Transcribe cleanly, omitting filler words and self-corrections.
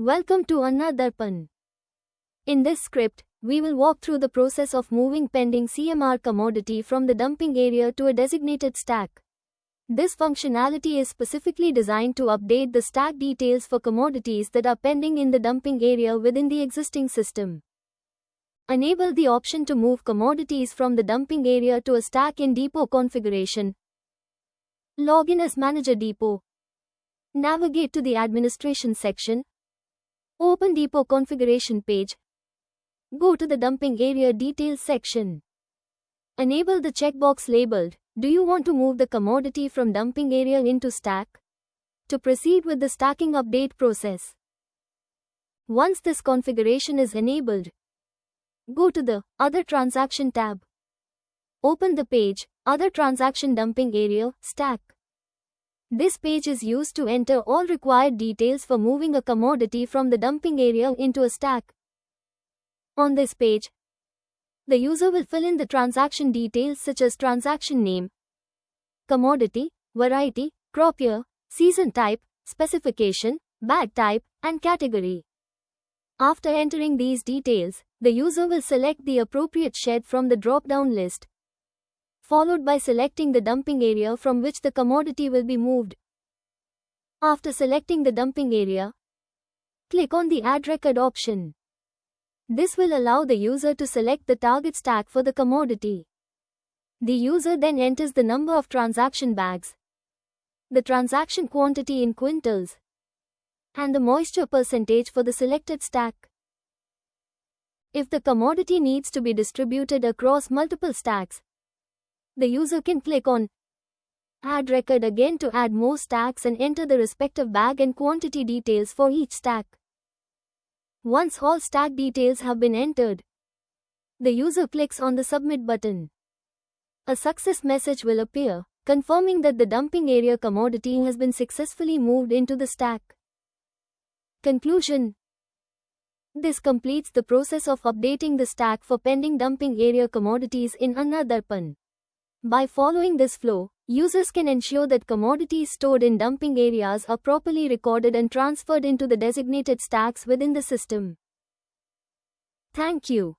Welcome to Anna Darpan. In this script, we will walk through the process of moving pending CMR commodity from the dumping area to a designated stack. This functionality is specifically designed to update the stack details for commodities that are pending in the dumping area within the existing system. Enable the option to move commodities from the dumping area to a stack in depot configuration. Log in as Manager Depot. Navigate to the Administration section. Open Depot Configuration page. Go to the Dumping Area Details section. Enable the checkbox labeled, "Do you want to move the commodity from dumping area into stack?" to proceed with the stacking update process. Once this configuration is enabled, go to the Other Transaction tab. Open the page, Other Transaction Dumping Area, Stack. This page is used to enter all required details for moving a commodity from the dumping area into a stack. On this page, the user will fill in the transaction details such as transaction name, commodity, variety, crop year, season type, specification, bag type, and category. After entering these details, the user will select the appropriate shed from the drop-down list, followed by selecting the dumping area from which the commodity will be moved. After selecting the dumping area, click on the Add Record option. This will allow the user to select the target stack for the commodity. The user then enters the number of transaction bags, the transaction quantity in quintals, and the moisture percentage for the selected stack. If the commodity needs to be distributed across multiple stacks, the user can click on Add Record again to add more stacks and enter the respective bag and quantity details for each stack. Once all stack details have been entered, the user clicks on the Submit button. A success message will appear, confirming that the dumping area commodity has been successfully moved into the stack. Conclusion: this completes the process of updating the stack for pending dumping area commodities in Anna Darpan. By following this flow, users can ensure that commodities stored in dumping areas are properly recorded and transferred into the designated stacks within the system. Thank you.